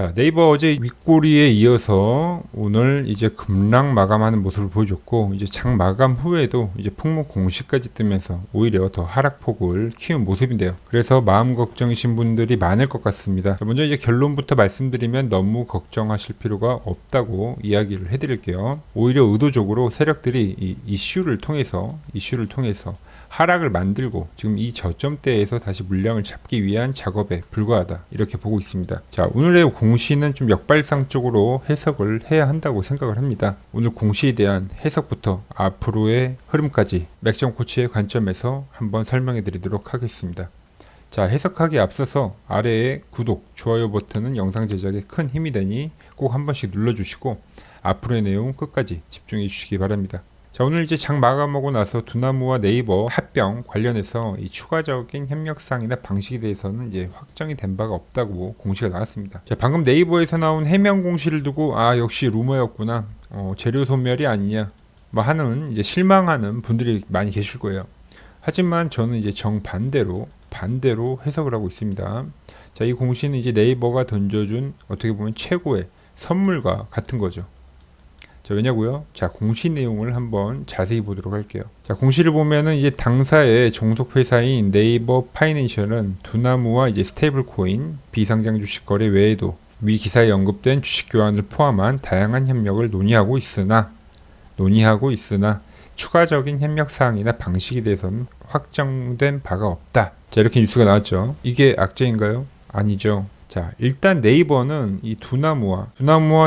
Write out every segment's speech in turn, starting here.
자, 네이버 어제 윗꼬리에 이어서 오늘 이제 급락 마감하는 모습을 보여줬고, 이제 장 마감 후에도 이제 풍목 공시까지 뜨면서 오히려 더 하락폭을 키운 모습인데요. 그래서 마음 걱정이신 분들이 많을 것 같습니다. 먼저 이제 결론부터 말씀드리면 너무 걱정하실 필요가 없다고 이야기를 해드릴게요. 오히려 의도적으로 세력들이 이 이슈를 통해서 하락을 만들고 지금 이 저점대에서 다시 물량을 잡기 위한 작업에 불과하다, 이렇게 보고 있습니다. 자, 오늘의 공시는 좀 역발상적으로 해석을 해야 한다고 생각을 합니다. 오늘 공시에 대한 해석부터 앞으로의 흐름까지 맥점 코치의 관점에서 한번 설명해 드리도록 하겠습니다. 자, 해석하기에 앞서서 아래에 구독, 좋아요 버튼은 영상 제작에 큰 힘이 되니 꼭 한 번씩 눌러주시고 앞으로의 내용 끝까지 집중해 주시기 바랍니다. 자, 오늘 이제 장 마감하고 나서 두나무와 네이버 합병 관련해서 이 추가적인 협력사항이나 방식에 대해서는 이제 확정이 된 바가 없다고 공시가 나왔습니다. 자, 방금 네이버에서 나온 해명 공시를 두고 역시 루머였구나, 재료 소멸이 아니냐 뭐 하는 이제 실망하는 분들이 많이 계실 거예요. 하지만 저는 이제 정반대로 해석을 하고 있습니다. 자, 이 공시는 이제 네이버가 던져준 어떻게 보면 최고의 선물과 같은 거죠. 자, 왜냐고요? 자, 공시 내용을 한번 자세히 보도록 할게요. 자, 공시를 보면은 이제 당사의 종속 회사인 네이버 파이낸셜은 두나무와 이제 스테이블 코인, 비상장 주식 거래 외에도 위 기사에 언급된 주식 교환을 포함한 다양한 협력을 논의하고 있으나 추가적인 협력 사항이나 방식에 대해서는 확정된 바가 없다. 자, 이렇게 뉴스가 나왔죠. 이게 악재인가요? 아니죠. 자, 일단 네이버는 이 두나무와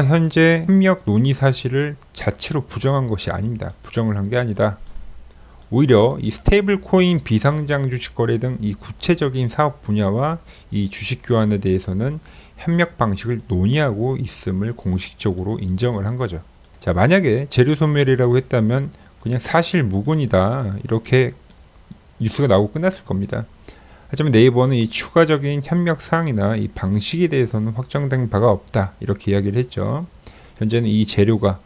현재 협력 논의 사실을 자체로 부정한 것이 아닙니다. 부정을 한 게 아니다. 오히려 이 스테이블 코인 비상장 주식 거래 등 이 구체적인 사업 분야와 이 주식 교환에 대해서는 협력 방식을 논의하고 있음을 공식적으로 인정을 한 거죠. 자, 만약에 재료 소멸이라고 했다면 그냥 사실 무근이다, 이렇게 뉴스가 나오고 끝났을 겁니다. 하지만 네이버는 이 추가적인 협력 사항이나 이 방식에 대해서는 확정된 바가 없다, 이렇게 이야기를 했죠. 현재는 이 재료가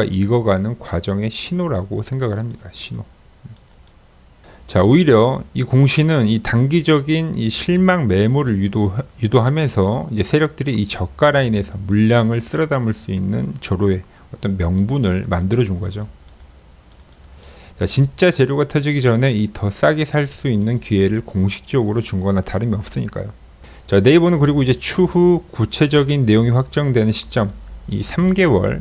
익어가는 과정의 신호라고 생각을 합니다. 신호. 자, 오히려 이 공시는 이 단기적인 이 실망 매물을 유도하면서 이제 세력들이 이 저가 라인에서 물량을 쓸어 담을 수 있는 절호의 어떤 명분을 만들어 준 거죠. 자, 진짜 재료가 터지기 전에 이 더 싸게 살 수 있는 기회를 공식적으로 준 거나 다름이 없으니까요. 자, 네이버는 그리고 이제 추후 구체적인 내용이 확정되는 시점, 이 3개월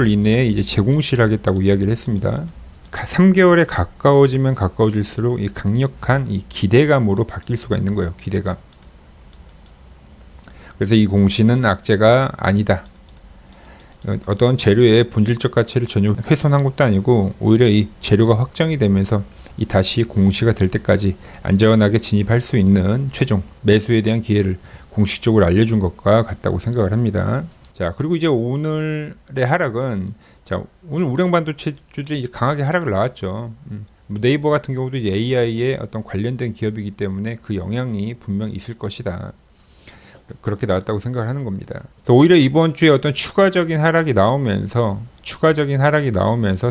이내에 이제 재공시를 하겠다고 이야기를 했습니다. 3개월에 가까워지면 가까워질수록 이 강력한 이 기대감으로 바뀔 수가 있는 거예요. 기대감. 그래서 이 공시는 악재가 아니다. 어떤 재료의 본질적 가치를 전혀 훼손한 것도 아니고 오히려 이 재료가 확정이 되면서 이 다시 공시가 될 때까지 안전하게 진입할 수 있는 최종 매수에 대한 기회를 공식적으로 알려준 것과 같다고 생각을 합니다. 자, 그리고 이제 오늘의 하락은, 자, 오늘 우량 반도체주들이 강하게 하락을 나왔죠. 네이버 같은 경우도 이제 AI에 어떤 관련된 기업이기 때문에 그 영향이 분명 있을 것이다, 그렇게 나왔다고 생각을 하는 겁니다. 오히려 이번 주에 어떤 추가적인 하락이 나오면서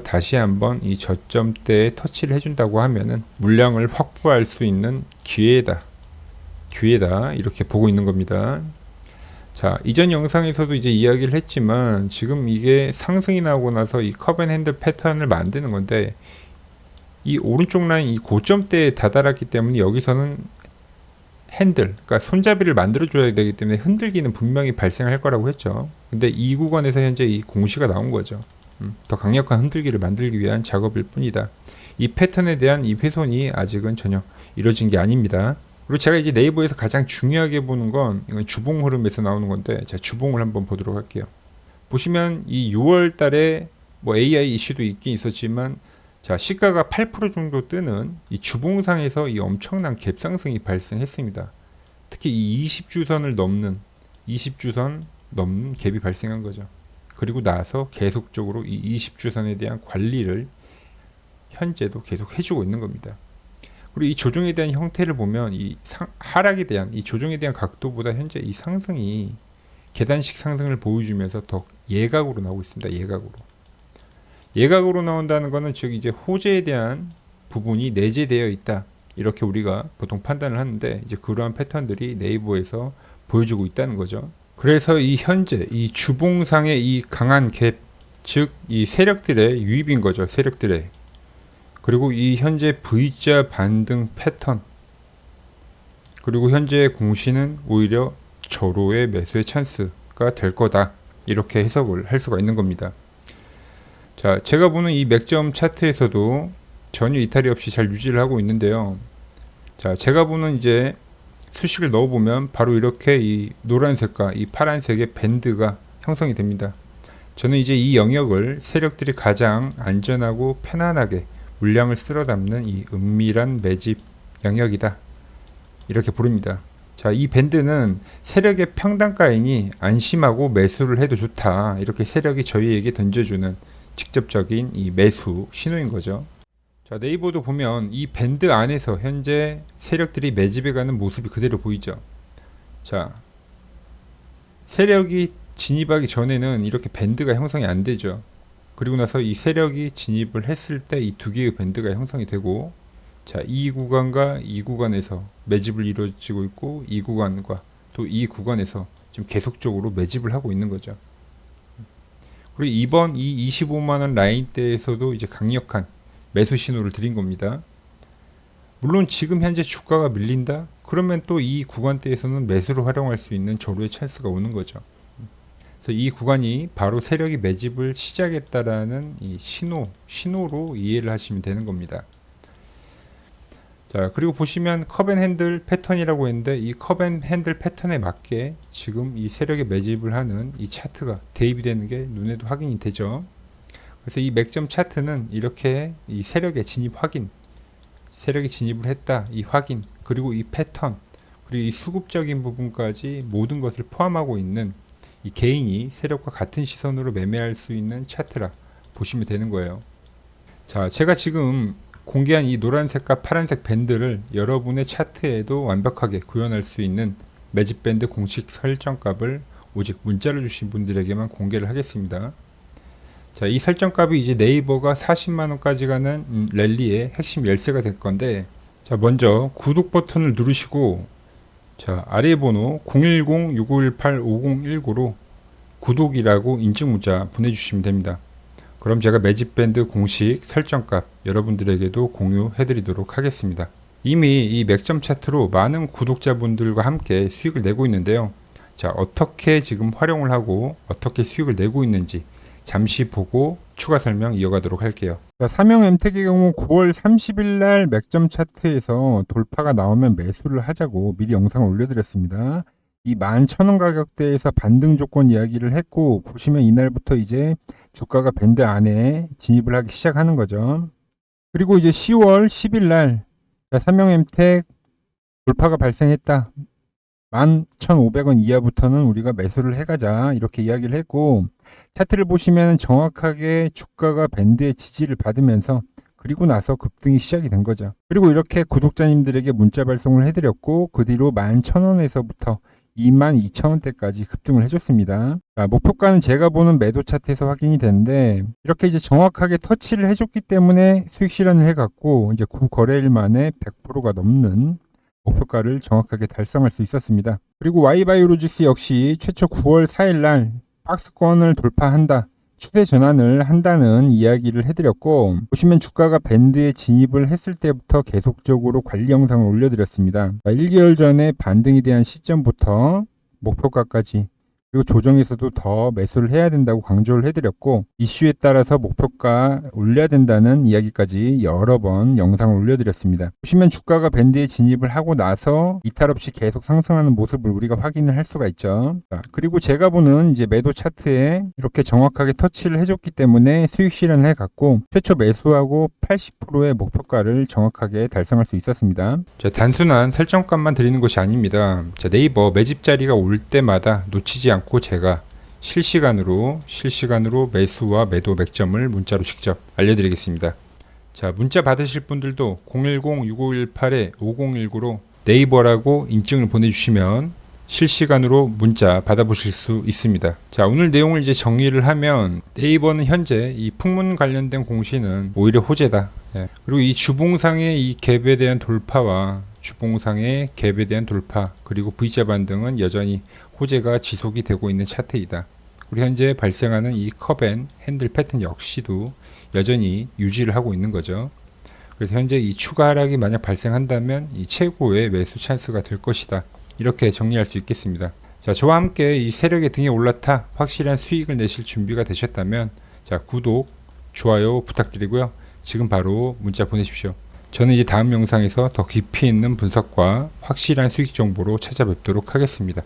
다시 한번 이 저점대에 터치를 해준다고 하면은 물량을 확보할 수 있는 기회다, 이렇게 보고 있는 겁니다. 자, 이전 영상에서도 이제 이야기를 했지만 지금 이게 상승이 나오고 나서 이 컵앤핸들 패턴을 만드는 건데, 이 오른쪽 라인 이 고점대에 다다랐기 때문에 여기서는 그러니까 손잡이를 만들어줘야 되기 때문에 흔들기는 분명히 발생할 거라고 했죠. 근데 이 구간에서 현재 이 공시가 나온 거죠. 더 강력한 흔들기를 만들기 위한 작업일 뿐이다. 이 패턴에 대한 이 훼손이 아직은 전혀 이루어진 게 아닙니다. 그리고 제가 이제 네이버에서 가장 중요하게 보는 건 이건 주봉 흐름에서 나오는 건데, 자, 주봉을 한번 보도록 할게요. 보시면 이 6월 달에 뭐 AI 이슈도 있긴 있었지만, 자, 시가가 8% 정도 뜨는 이 주봉상에서 이 엄청난 갭 상승이 발생했습니다. 특히 이 20주선을 넘는 갭이 발생한 거죠. 그리고 나서 계속적으로 이 20주선에 대한 관리를 현재도 계속 해주고 있는 겁니다. 그리고 이 조정에 대한 형태를 보면 이 하락에 대한 이 조정에 대한 각도보다 현재 이 상승이 계단식 상승을 보여주면서 더 예각으로 나오고 있습니다. 예각으로 나온다는 것은 즉 이제 호재에 대한 부분이 내재되어 있다, 이렇게 우리가 보통 판단을 하는데, 이제 그러한 패턴들이 네이버에서 보여주고 있다는 거죠. 그래서 이 현재 이 주봉상의 이 강한 갭, 즉 이 세력들의 유입인 거죠. 세력들의. 그리고 이 현재 V자 반등 패턴, 그리고 현재 공시는 오히려 저로의 매수의 찬스가 될 거다, 이렇게 해석을 할 수가 있는 겁니다. 자, 제가 보는 이 맥점 차트에서도 전혀 이탈이 없이 잘 유지를 하고 있는데요. 자, 제가 보는 이제 수식을 넣어보면 바로 이렇게 이 노란색과 이 파란색의 밴드가 형성이 됩니다. 저는 이제 이 영역을 세력들이 가장 안전하고 편안하게 물량을 쓸어 담는 이 은밀한 매집 영역이다, 이렇게 부릅니다. 자, 이 밴드는 세력의 평단가이니 안심하고 매수를 해도 좋다, 이렇게 세력이 저희에게 던져주는 직접적인 이 매수 신호인 거죠. 자, 네이버도 보면 이 밴드 안에서 현재 세력들이 매집해 가는 모습이 그대로 보이죠. 자, 세력이 진입하기 전에는 이렇게 밴드가 형성이 안 되죠. 그리고 나서 이 세력이 진입을 했을 때 이 두 개의 밴드가 형성이 되고, 자, 이 구간과 이 구간에서 매집을 이루어지고 있고, 이 구간과 또 이 구간에서 지금 계속적으로 매집을 하고 있는 거죠. 그리고 이번 이 25만원 라인대에서도 이제 강력한 매수 신호를 드린 겁니다. 물론 지금 현재 주가가 밀린다? 그러면 또 이 구간대에서는 매수를 활용할 수 있는 저로의 찬스가 오는 거죠. 그래서 이 구간이 바로 세력이 매집을 시작했다라는 이 신호로 이해를 하시면 되는 겁니다. 자, 그리고 보시면 컵앤핸들 패턴이라고 했는데, 이 컵앤핸들 패턴에 맞게 지금 이 세력의 매집을 하는 이 차트가 대입이 되는 게 눈에도 확인이 되죠. 그래서 이 맥점 차트는 이렇게 이 세력의 진입 확인, 세력이 진입을 했다, 이 확인, 그리고 이 패턴, 그리고 이 수급적인 부분까지 모든 것을 포함하고 있는 이 개인이 세력과 같은 시선으로 매매할 수 있는 차트라 보시면 되는 거예요. 자, 제가 지금 공개한 이 노란색과 파란색 밴드를 여러분의 차트에도 완벽하게 구현할 수 있는 매집 밴드 공식 설정값을 오직 문자를 주신 분들에게만 공개를 하겠습니다. 자, 이 설정값이 이제 네이버가 40만원까지 가는 랠리의 핵심 열쇠가 될 건데, 자, 먼저 구독 버튼을 누르시고, 자, 아래 번호 010-6518-5019로 구독이라고 인증 문자 보내주시면 됩니다. 그럼 제가 매집밴드 공식 설정값 여러분들에게도 공유해 드리도록 하겠습니다. 이미 이 맥점 차트로 많은 구독자분들과 함께 수익을 내고 있는데요. 자, 어떻게 지금 활용을 하고 어떻게 수익을 내고 있는지 잠시 보고 추가 설명 이어가도록 할게요. 자, 삼형 엠텍의 경우 9월 30일 날 맥점 차트에서 돌파가 나오면 매수를 하자고 미리 영상을 올려드렸습니다. 이 11,000원 가격대에서 반등 조건 이야기를 했고, 보시면 이날부터 이제 주가가 밴드 안에 진입을 하기 시작하는 거죠. 그리고 이제 10월 10일 날 삼형 엠텍 돌파가 발생했다. 11,500원 이하부터는 우리가 매수를 해가자, 이렇게 이야기를 했고, 차트를 보시면 정확하게 주가가 밴드의 지지를 받으면서 그리고 나서 급등이 시작이 된 거죠. 그리고 이렇게 구독자님들에게 문자 발송을 해드렸고, 그 뒤로 11,000원에서부터 22,000원대까지 급등을 해줬습니다. 자, 목표가는 제가 보는 매도 차트에서 확인이 되는데, 이렇게 이제 정확하게 터치를 해줬기 때문에 수익 실현을 해갔고, 이제 9거래일 만에 100%가 넘는 목표가를 정확하게 달성할 수 있었습니다. 그리고 Y바이오로직스 역시 최초 9월 4일 날 박스권을 돌파한다, 추세 전환을 한다는 이야기를 해드렸고, 보시면 주가가 밴드에 진입을 했을 때부터 계속적으로 관리 영상을 올려드렸습니다. 1개월 전에 반등에 대한 시점부터 목표가까지, 그리고 조정에서도 더 매수를 해야 된다고 강조를 해드렸고, 이슈에 따라서 목표가 올려야 된다는 이야기까지 여러 번 영상을 올려드렸습니다. 보시면 주가가 밴드에 진입을 하고 나서 이탈 없이 계속 상승하는 모습을 우리가 확인을 할 수가 있죠. 자, 그리고 제가 보는 이제 매도 차트에 이렇게 정확하게 터치를 해줬기 때문에 수익 실현을 해갔고, 최초 매수하고 80%의 목표가를 정확하게 달성할 수 있었습니다. 자, 단순한 설정값만 드리는 것이 아닙니다. 자, 네이버 매집 자리가 올 때마다 놓치지 않고 제가 실시간으로 매수와 매도 맥점을 문자로 직접 알려드리겠습니다. 자, 문자 받으실 분들도 010-6518-5019로 네이버라고 인증을 보내주시면 실시간으로 문자 받아보실 수 있습니다. 자, 오늘 내용을 이제 정리를 하면, 네이버는 현재 이 풍문 관련된 공시는 오히려 호재다. 예. 그리고 이 주봉상의 이 갭에 대한 돌파와 주봉상의 갭에 대한 돌파, 그리고 V자 반등은 여전히 호재가 지속이 되고 있는 차트이다. 그리고 현재 발생하는 이 컵앤 핸들 패턴 역시도 여전히 유지를 하고 있는 거죠. 그래서 현재 이 추가 하락이 만약 발생한다면 이 최고의 매수 찬스가 될 것이다. 이렇게 정리할 수 있겠습니다. 자, 저와 함께 이 세력의 등에 올라타 확실한 수익을 내실 준비가 되셨다면 자, 구독, 좋아요 부탁드리고요. 지금 바로 문자 보내십시오. 저는 이제 다음 영상에서 더 깊이 있는 분석과 확실한 수익 정보로 찾아뵙도록 하겠습니다.